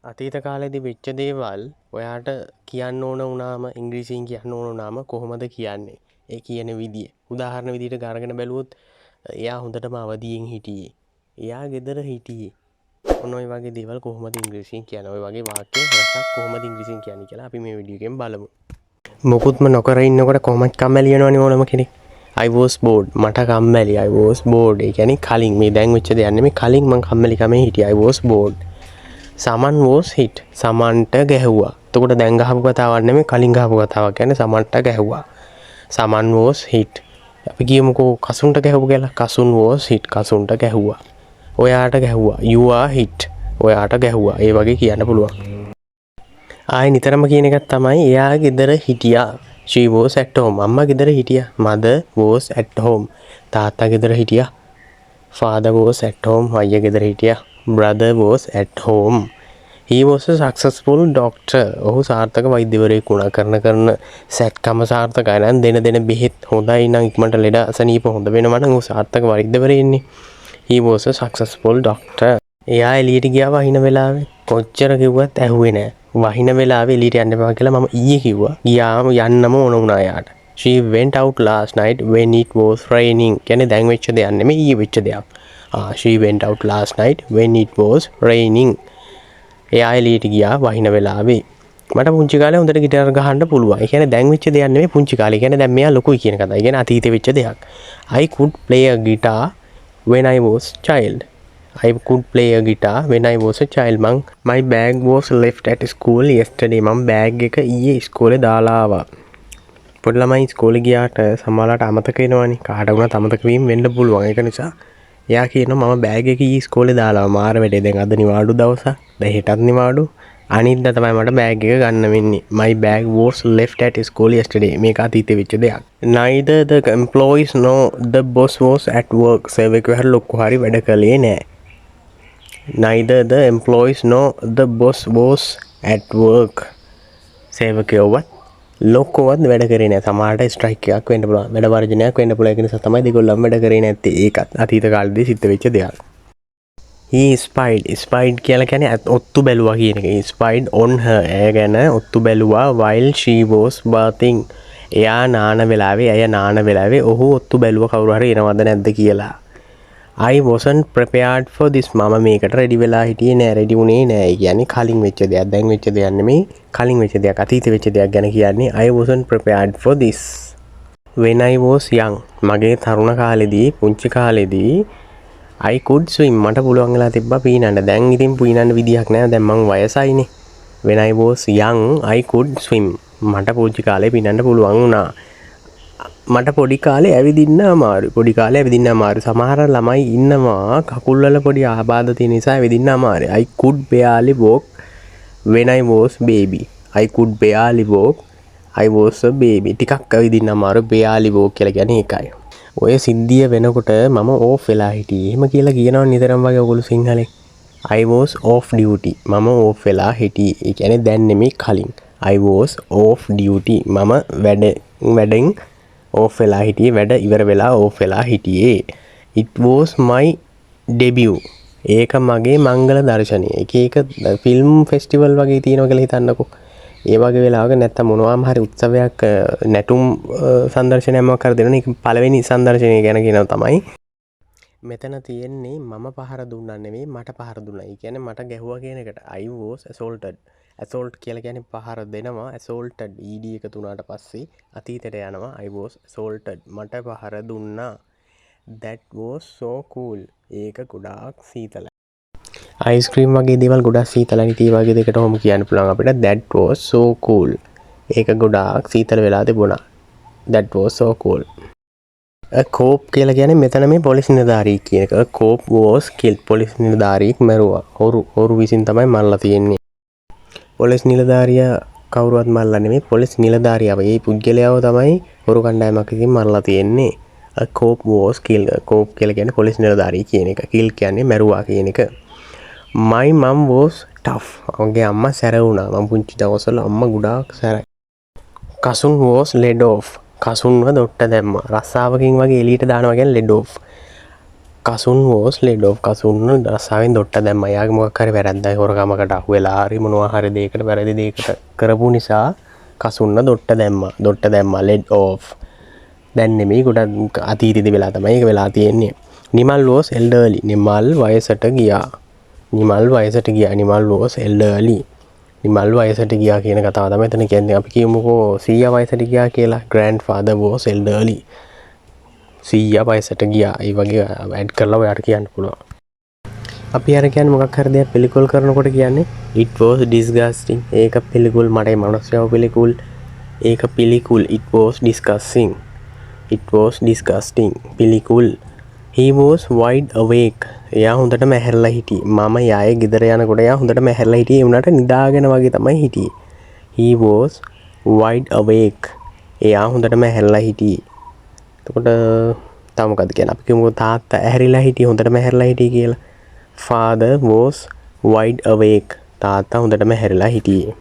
අතීත කාලෙදි වෙච්ච දේවල් ඔයාට කියන්න ඕන වුණාම ඉංග්‍රීසියෙන් කියන්න ඕන වුණාම කොහොමද කියන්නේ? ඒ කියන විදිය. උදාහරණ විදියට අරගෙන බැලුවොත් එයා හොඳටම අවදියෙන් හිටියේ. එයා ගෙදර හිටියේ. ඔන්න ඔය වගේ දේවල් කොහොමද ඉංග්‍රීසියෙන් කියන්නේ? ඔය වගේ වාක්‍ය රැසක් කොහොමද ඉංග්‍රීසියෙන් කියන්නේ කියලා අපි මේ වීඩියෝ එකෙන් බලමු. මොකුත්ම නොකර ඉන්නකොට කොහොමද කම්මැලි වෙනවනේ ඕනම කෙනෙක්. I was bored. මට කම්මැලි. I was bored. ඒ කියන්නේ කලින් මේ දැන් වෙච්ච දෙයක් නෙමෙයි කලින් මං කම්මැලිකමේ හිටියා. I was bored. Someone was hit. සමන්ට ගැහුවා. එතකොට දැන් ගහපු කතාවක් නෙමෙයි කලින් ගහපු කතාවක්. කියන්නේ සමන්ට ගැහුවා. Someone was hit. අපි කියමුකෝ කසුන්ට ගැහුවා කියලා. Kasun was hit. කසුන්ට ගැහුවා. ඔයාට ගැහුවා. You are hit. ඔයාට ගැහුවා. ඒ වගේ කියන්න පුළුවන්. ආයි නිතරම කියන එකක් තමයි එයා ගෙදර හිටියා. She was at home. අම්මා ගෙදර හිටියා. Mother was at home. තාත්තා ගෙදර හිටියා. Father was at home. අයියා ගෙදර හිටියා. Brother was at home. He was a successful doctor. ඔහු සාර්ථක වෛද්‍යවරයෙක් වුණා. කරන සැත්කම සාර්ථකයි නම් දෙන බෙහෙත් හොඳයි නම් ඉක්මනට ලෙඩ අසනීප හොඳ වෙනවා නම් ඔහු සාර්ථක වෛද්‍යවරයෙන්නේ. He was a successful doctor. එයා එළියට ගියා වහින වෙලාවේ කොච්චර කිව්වත් ඇහුවේ නෑ. වහින වෙලාවේ එළියට යන්න එපා කියලා මම ඊයේ කිව්වා. ගියාම යන්නම ඕන වුණා එයාට. She went out last night when it was raining. කියන්නේ දැන් වෙච්ච දෙයක් නෙමෙයි ඊයේ වෙච්ච දෙයක්. She went out last night when it was raining. එයා එළියට ගියා වහින වෙලාවේ. මට පුංචි කාලේ හොඳට ගිටාර ගහන්න පුළුවන්. ඒ කියන්නේ දැන් වෙච්ච දෙයක් නෙමෙයි පුංචි කාලේ. කියන්නේ දැන් මෙයා ලොකුයි කියන කතාව. ඒ කියන්නේ අතීතේ වෙච්ච දෙයක්. I could play a guitar when I was child. I could play a guitar when I was a child. My bag was left at school yesterday. මම බෑග් එක ඊයේ ඉස්කෝලේ දාලා ආවා. පොඩි ළමයි ඉස්කෝලේ ගියාට සමහරවිට අමතක වෙනවනේ. කාට වුණත් අමතක වීම වෙන්න පුළුවන්. ඒක නිසා එයා කියනවා මම බෑග් එක ඊයේ ඉස්කෝලේ දාලා මාර වැඩේ. දැන් අද නිවාඩු දවසක්. දැන් හෙටත් නිවාඩු. අනිද්දා තමයි මට බෑග් එක ගන්න වෙන්නේ. My bag was left at school yesterday. මේක අතීතේ වෙච්ච දෙයක්. Neither the employees nor the boss was at work. සේවකයෝ හරි ලොක්කෝ හරි වැඩ කළේ නෑ. Neither the employees nor the boss was at work. සේවකයෝවත් ලොක්කෝවත් වැඩ කරේ නෑ. සමහරට ස්ට්‍රයික් එකක් වෙන්න පුළුවන්. වැඩ වර්ජනයක් වෙන්න පුළුවන්. ඒක නිසා තමයි දෙගොල්ලම වැඩ කරේ නැත්තේ. ඒකත් අතීත කාලේදී සිද්ධ වෙච්ච දෙයක්. He spied කියලා කියන්නේ ඔත්තු බැලුවා කියන එක. He spied on her. එය ගැන ඔත්තු බැලුවා while she was bathing. එයා නාන වෙලාවේ ඔහු ඔත්තු බැලුවා කවුරු හරි එනවද නැද්ද කියලා. I wasn't prepared for this. මම මේකට රෙඩි වෙලා හිටියේ නෑ. රෙඩි වුණේ නෑ. ඒ කියන්නේ කලින් වෙච්ච දෙයක්. දැන් වෙච්ච දෙයක් නෙමෙයි. කලින් වෙච්ච දෙයක්. අතීත වෙච්ච දෙයක් ගැන කියන්නේ I wasn't prepared for this. When I was young. මගේ තරුණ කාලෙදී, පුංචි කාලෙදී I could swim. මට පුළුවන් වෙලා තිබ්බා පීනන්න. දැන් ඉතින් පීනන්න විදියක් නෑ. දැන් මං වයසයිනේ. When I was young, I could swim. මට පුංචි කාලේ පීනන්න පුළුවන් වුණා. මට පොඩි කාලේ ඇවිදින්න අමාරු. සමහර ළමයි ඉන්නවා කකුල් වල පොඩි ආබාධ තියෙන නිසා ඇවිදින්න අමාරුයි. I could barely walk when I was baby. I could barely walk. I was a baby. ටිකක් ඇවිදින්න අමාරු. barely walk කියලා කියන්නේ ඒකයි. ඔය සිද්ධිය වෙනකොට මම off වෙලා හිටියේ. එහෙම කියලා කියනවා නිතරම වගේ ඔයගොල්ලෝ සිංහලෙන්. I was off duty. මම off වෙලා හිටියේ. ඒ කියන්නේ දැන් නෙමෙයි කලින්. I was off duty. මම වැඩෙන් off වෙලා හිටියේ. වැඩ ඉවර වෙලා off වෙලා හිටියේ. It was my debut. ඒක මගේ මංගල දර්ශනය. එක ෆිල්ම් ෆෙස්ටිවල් වගේ තියෙනවා කියලා හිතන්නකෝ. ඒ වගේ වෙලාවක නැත්තම් මොනවාම හරි උත්සවයක් නැටුම් සංදර්ශනයක් මොකක් හරි දෙනවා. ඒක පළවෙනි සංදර්ශනය ගැන කියනවා තමයි. මෙතන තියෙන්නේ මම පහර දුන්නා නෙමෙයි මට පහර දුන්නා. ඒ කියන්නේ මට ගැහුවා කියන එකට I was assaulted. assault කියලා කියන්නේ පහර දෙනවා. assaulted ed එකතු වුණාට පස්සේ අතීතයට යනවා. I was assaulted. මට පහර දුන්නා. That was so cool. ඒක ගොඩාක් සීතලයි. ice cream වගේ දේවල් ගොඩාක් සීතලයි. ඒ වගේ දෙකට ඔහොම කියන්න පුළුවන් අපිට. That was so cool. ඒක ගොඩාක් සීතල වෙලා තිබුණා. That was so cool. A cop කියලා කියන්නේ මෙතන මේ පොලිස් නිලධාරියෙක් කියන එක. A cop was killed. පොලිස් නිලධාරියෙක් මැරුවා. හොරු විසින් තමයි මරලා තියෙන්නේ. පොලිස් නිලධාරියා කවුරුවත් මරලා නෙමෙයි. පොලිස් නිලධාරියා මේ පුද්ගලයාව තමයි හොරු කණ්ඩායමක් විසින් මරලා තියෙන්නේ. A cop was killed. A cop කියලා කියන්නේ පොලිස් නිලධාරියෙක් කියන එක. kill කියන්නේ මැරුවා කියන එක. My mom was tough. මගේ අම්මා සැර වුණා. මම පුංචි දවස්වල අම්මා ගොඩාක් සැරයි. cousin was laid off. කසුන්ව දොට්ට දැම්මා. රස්සාවකින් වගේ එළියට දානවා කියන්නේ laid off. Kasun was laid off. Kasun රස්සාවෙන් දොට්ට දැම්මා. යාගේ මොකක් හරි වැරද්දයි හොරකමකට අහු වෙලා හරි මොනවා හරි දෙයකට වැරදි දෙයකට කරපු නිසා කසුන්න දොට්ට දැම්මා laid off. දැන් නෙමෙයි ගොඩක් අතීතෙදි වෙලා තමයි ඒක වෙලා තියෙන්නේ. Nimal was elderly. නිමල් වයසට ගියා. Nimal was elderly. නිමල් වයසට ගියා කියන කතාව තමයි එතන කියන්නේ. අපි කියමුකෝ සීයා වයසට ගියා කියලා. grandfather was elderly. සීයා වයසට ගියා. ඒ වගේ ඇඩ් කරලා ඔයාට කියන්න පුළුවන්. අපි අර කියන්නේ මොකක් හරි දෙයක් පිළිකුල් කරනකොට කියන්නේ it was disgusting. ඒක පිළිකුල් මට මනුස්සයව පිළිකුල්. ඒක පිළිකුල්. it was disgusting. පිළිකුල්. he was wide awake. එයා හොඳටම ඇහැරලා හිටියේ. මම යායේ ගෙදර යනකොට එයා හොඳටම ඇහැරලා හිටියේ. ඒ උනාට නිදාගෙන වගේ තමයි හිටියේ. he was wide awake. එයා හොඳටම ඇහැරලා හිටියේ. එතකොට තව මොකද කියන්නේ? අපි කියමු තාත්තා ඇහැරිලා හිටියේ හොඳටම ඇහැරිලා හිටියේ කියලා. father was wide awake. තාත්තා හොඳටම ඇහැරිලා හිටියේ.